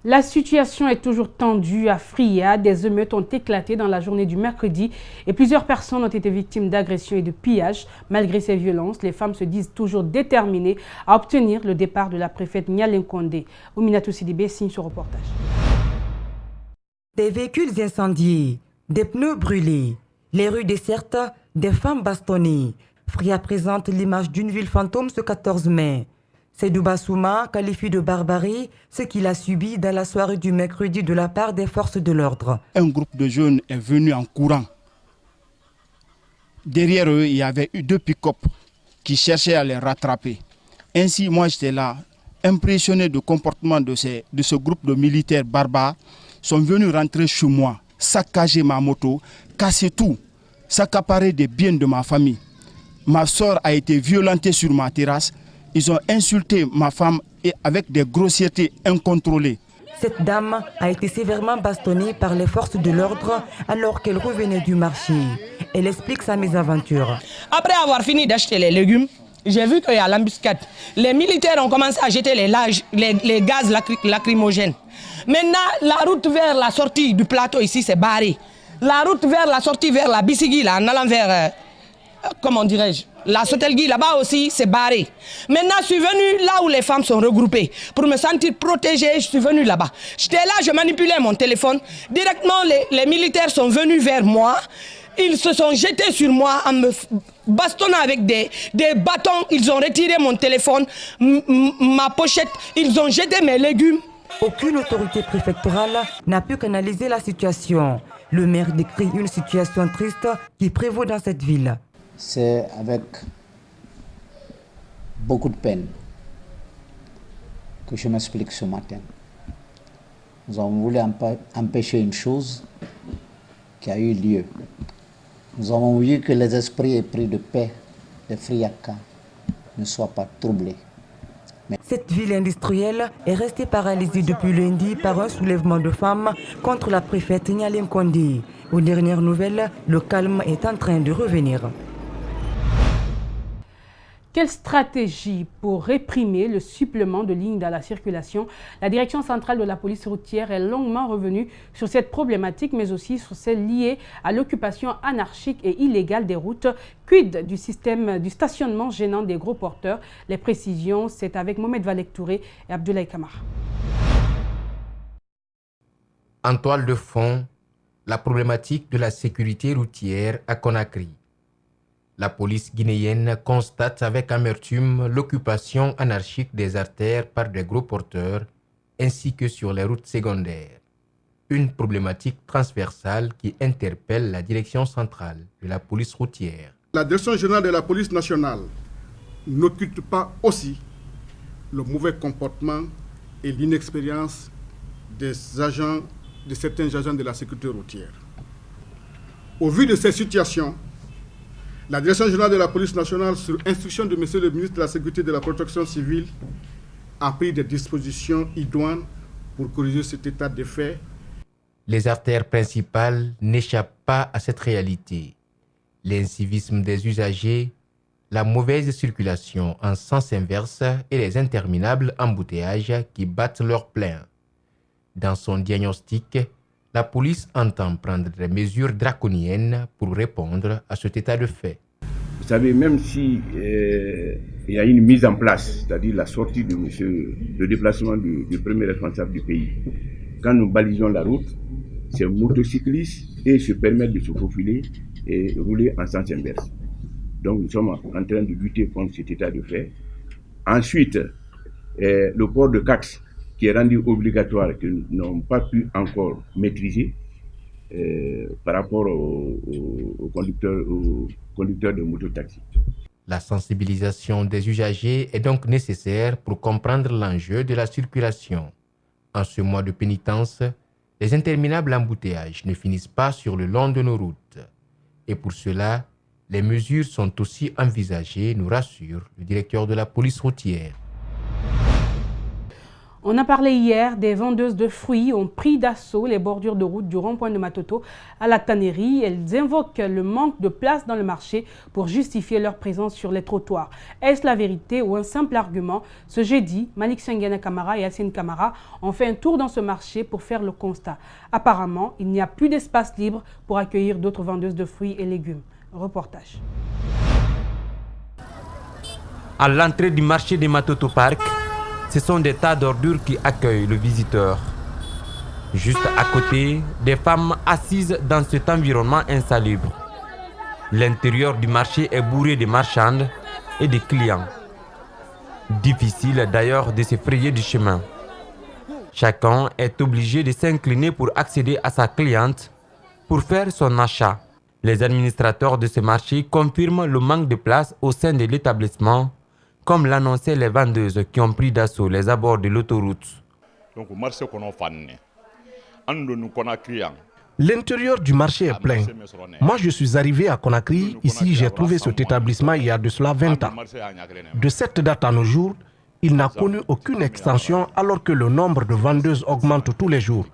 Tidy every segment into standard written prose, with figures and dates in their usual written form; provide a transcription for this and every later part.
La situation est toujours tendue à Fria. Des émeutes ont éclaté dans la journée du mercredi et plusieurs personnes ont été victimes d'agressions et de pillages. Malgré ces violences, les femmes se disent toujours déterminées à obtenir le départ de la préfète Nialem Condé. Ouminatou Sidibé signe ce reportage. Des véhicules incendiés, des pneus brûlés, les rues désertes, des femmes bastonnées. Fria présente l'image d'une ville fantôme ce 14 mai. Seydou Bassouma qualifie de barbarie ce qu'il a subi dans la soirée du mercredi de la part des forces de l'ordre. Un groupe de jeunes est venu en courant. Derrière eux, il y avait eu 2 pick-up qui cherchaient à les rattraper. Ainsi, moi j'étais là, impressionné du comportement de ce groupe de militaires barbares. Ils sont venus rentrer chez moi, saccager ma moto, casser tout, s'accaparer des biens de ma famille. Ma soeur a été violentée sur ma terrasse. Ils ont insulté ma femme et avec des grossièretés incontrôlées. Cette dame a été sévèrement bastonnée par les forces de l'ordre alors qu'elle revenait du marché. Elle explique sa mésaventure. Après avoir fini d'acheter les légumes, j'ai vu qu'il y a l'embuscade. Les militaires ont commencé à jeter les gaz lacrymogènes. Maintenant, la route vers la sortie du plateau ici, c'est barré. La route vers la sortie vers la Bissigui, là, en allant vers... comment dirais-je, la Sotelgui là-bas aussi, c'est barré. Maintenant, je suis venu là où les femmes sont regroupées. Pour me sentir protégée, je suis venu là-bas. J'étais là, je manipulais mon téléphone. Directement, les militaires sont venus vers moi. Ils se sont jetés sur moi en me bastonnant avec des bâtons. Ils ont retiré mon téléphone, ma pochette. Ils ont jeté mes légumes. Aucune autorité préfectorale n'a pu canaliser la situation. Le maire décrit une situation triste qui prévaut dans cette ville. C'est avec beaucoup de peine que je m'explique ce matin. Nous avons voulu empêcher une chose qui a eu lieu. Nous avons voulu que les esprits épris de paix de Friaka ne soient pas troublés. Cette ville industrielle est restée paralysée depuis lundi par un soulèvement de femmes contre la préfète Nialem Condé. Aux dernières nouvelles, le calme est en train de revenir. Quelle stratégie pour réprimer le supplément de lignes dans la circulation? La direction centrale de la police routière est longuement revenue sur cette problématique, mais aussi sur celle liée à l'occupation anarchique et illégale des routes. Quid du système du stationnement gênant des gros porteurs? Les précisions, c'est avec Mohamed Valek Touré et Abdoulaye Kamara. En toile de fond, la problématique de la sécurité routière à Conakry. La police guinéenne constate avec amertume l'occupation anarchique des artères par des gros porteurs ainsi que sur les routes secondaires. Une problématique transversale qui interpelle la direction centrale de la police routière. La direction générale de la police nationale n'occulte pas aussi le mauvais comportement et l'inexpérience de certains agents de la sécurité routière. Au vu de ces situations, la Direction générale de la police nationale, sur instruction de M. le ministre de la Sécurité et de la Protection civile, a pris des dispositions idoines pour corriger cet état de fait. Les artères principales n'échappent pas à cette réalité. L'incivisme des usagers, la mauvaise circulation en sens inverse et les interminables embouteillages qui battent leur plein. Dans son diagnostic, la police entend prendre des mesures draconiennes pour répondre à cet état de fait. Vous savez, même si il y a une mise en place, c'est-à-dire la sortie de le déplacement du premier responsable du pays, quand nous balisons la route, ces motocyclistes et se permettent de se faufiler et rouler en sens inverse. Donc nous sommes en train de lutter contre cet état de fait. Ensuite, le port de casque qui est rendu obligatoire, que nous n'avons pas pu encore maîtriser par rapport aux conducteurs de mototaxi. La sensibilisation des usagers est donc nécessaire pour comprendre l'enjeu de la circulation. En ce mois de pénitence, les interminables embouteillages ne finissent pas sur le long de nos routes. Et pour cela, les mesures sont aussi envisagées, nous rassure le directeur de la police routière. On a parlé hier, des vendeuses de fruits ont pris d'assaut les bordures de route du rond-point de Matoto à la tannerie. Elles invoquent le manque de place dans le marché pour justifier leur présence sur les trottoirs. Est-ce la vérité ou un simple argument? Ce jeudi, Malik Senghana Kamara et Hassine Kamara ont fait un tour dans ce marché pour faire le constat. Apparemment, il n'y a plus d'espace libre pour accueillir d'autres vendeuses de fruits et légumes. Reportage. À l'entrée du marché de Matoto Park, ce sont des tas d'ordures qui accueillent le visiteur. Juste à côté, des femmes assises dans cet environnement insalubre. L'intérieur du marché est bourré de marchandes et de clients. Difficile d'ailleurs de se frayer du chemin. Chacun est obligé de s'incliner pour accéder à sa cliente pour faire son achat. Les administrateurs de ce marché confirment le manque de place au sein de l'établissement, comme l'annonçaient les vendeuses qui ont pris d'assaut les abords de l'autoroute. L'intérieur du marché est plein. Moi, je suis arrivé à Conakry. Ici, j'ai trouvé cet établissement il y a de cela 20 ans. De cette date à nos jours, il n'a connu aucune extension alors que le nombre de vendeuses augmente tous les jours.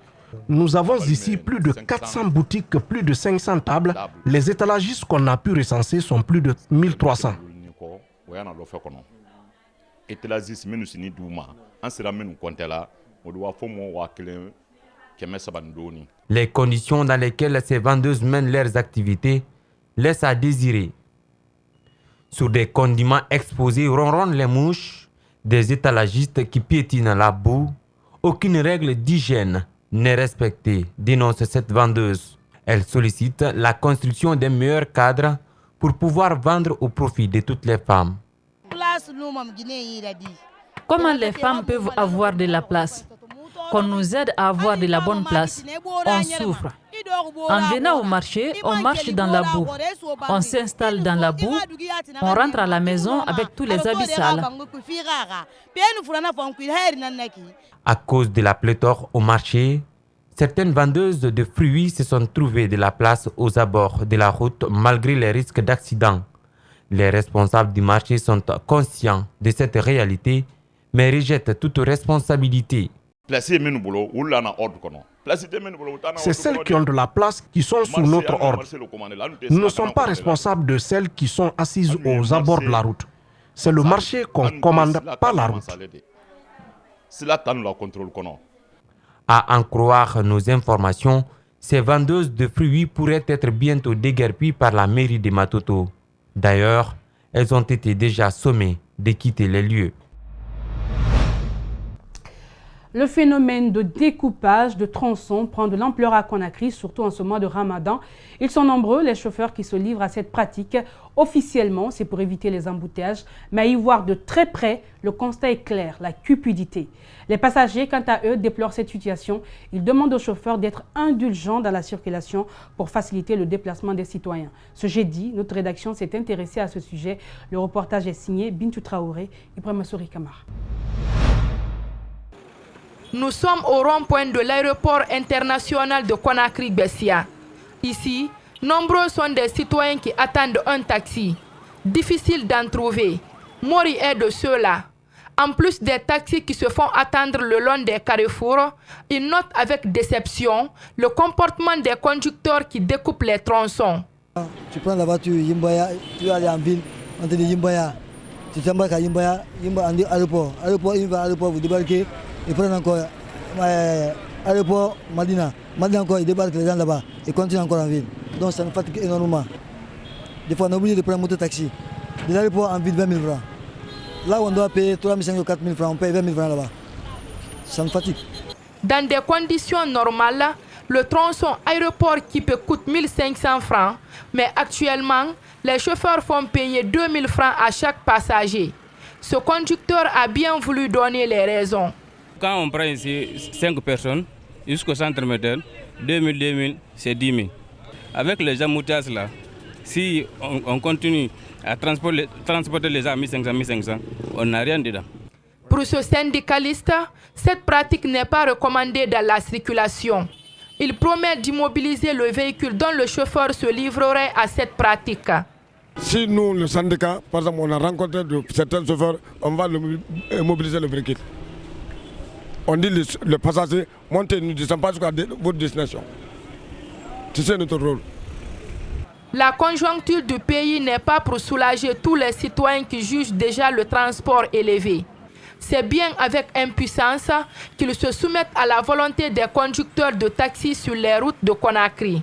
Nous avons ici plus de 400 boutiques, plus de 500 tables. Les étalagistes qu'on a pu recenser sont plus de 1300. Les conditions dans lesquelles ces vendeuses mènent leurs activités laissent à désirer. Sur des condiments exposés ronronnent les mouches, des étalagistes qui piétinent la boue. Aucune règle d'hygiène n'est respectée, dénonce cette vendeuse. Elle sollicite la construction d'un meilleur cadre pour pouvoir vendre au profit de toutes les femmes. Comment les femmes peuvent avoir de la place? Qu'on nous aide à avoir de la bonne place. On souffre. En venant au marché, on marche dans la boue. On s'installe dans la boue. On rentre à la maison avec tous les habits sales. À cause de la pléthore au marché, certaines vendeuses de fruits se sont trouvées de la place aux abords de la route malgré les risques d'accident. Les responsables du marché sont conscients de cette réalité, mais rejettent toute responsabilité. C'est celles qui ont de la place qui sont sous notre ordre. Nous ne sommes pas responsables de celles qui sont assises aux abords de la route. C'est le marché qu'on commande, pas la route. À en croire nos informations, ces vendeuses de fruits pourraient être bientôt déguerpies par la mairie de Matoto. D'ailleurs, elles ont été déjà sommées de quitter les lieux. Le phénomène de découpage de tronçons prend de l'ampleur à Conakry, surtout en ce mois de Ramadan. Ils sont nombreux, les chauffeurs qui se livrent à cette pratique. Officiellement, c'est pour éviter les embouteillages, mais à y voir de très près, le constat est clair, la cupidité. Les passagers, quant à eux, déplorent cette situation. Ils demandent aux chauffeurs d'être indulgents dans la circulation pour faciliter le déplacement des citoyens. Ce jeudi, notre rédaction s'est intéressée à ce sujet. Le reportage est signé Bintou Traoré, Ibrahima Souri Kamar. Nous sommes au rond-point de l'aéroport international de Conakry-Bessia. Ici, nombreux sont des citoyens qui attendent un taxi. Difficile d'en trouver. Mori est de ceux-là. En plus des taxis qui se font attendre le long des carrefours, ils notent avec déception le comportement des conducteurs qui découpent les tronçons. Tu prends la voiture, tu vas aller en ville, on te dit Yimbaya. Tu t'embarques à Yimbaya, aéroport. Aéroport, vous débarquez. Ils prennent encore l'aéroport Madina. Madina encore, ils débarquent les gens là-bas et continuent encore en ville. Donc ça nous fatigue énormément. Des fois, on est obligé de prendre un moto-taxi. De l'aéroport en ville, 20 000 francs. Là où on doit payer 3 500 ou 4 000 francs, on paye 20 000 francs là-bas. Ça nous fatigue. Dans des conditions normales, le tronçon aéroport qui peut coûter 1 500 francs, mais actuellement, les chauffeurs font payer 2 000 francs à chaque passager. Ce conducteur a bien voulu donner les raisons. Quand on prend ici 5 personnes jusqu'au centre métal, 2000, c'est 10 000. Avec les embouteillages là, si on continue à transporter les gens à 1500, on n'a rien dedans. Pour ce syndicaliste, cette pratique n'est pas recommandée dans la circulation. Il promet d'immobiliser le véhicule dont le chauffeur se livrerait à cette pratique. Si nous, le syndicat, par exemple, on a rencontré certains chauffeurs, on va mobiliser le véhicule. on dit les passagers, montez, nous ne descendons pas jusqu'à votre destination. C'est notre rôle. La conjoncture du pays n'est pas pour soulager tous les citoyens qui jugent déjà le transport élevé. C'est bien avec impuissance qu'ils se soumettent à la volonté des conducteurs de taxis sur les routes de Conakry.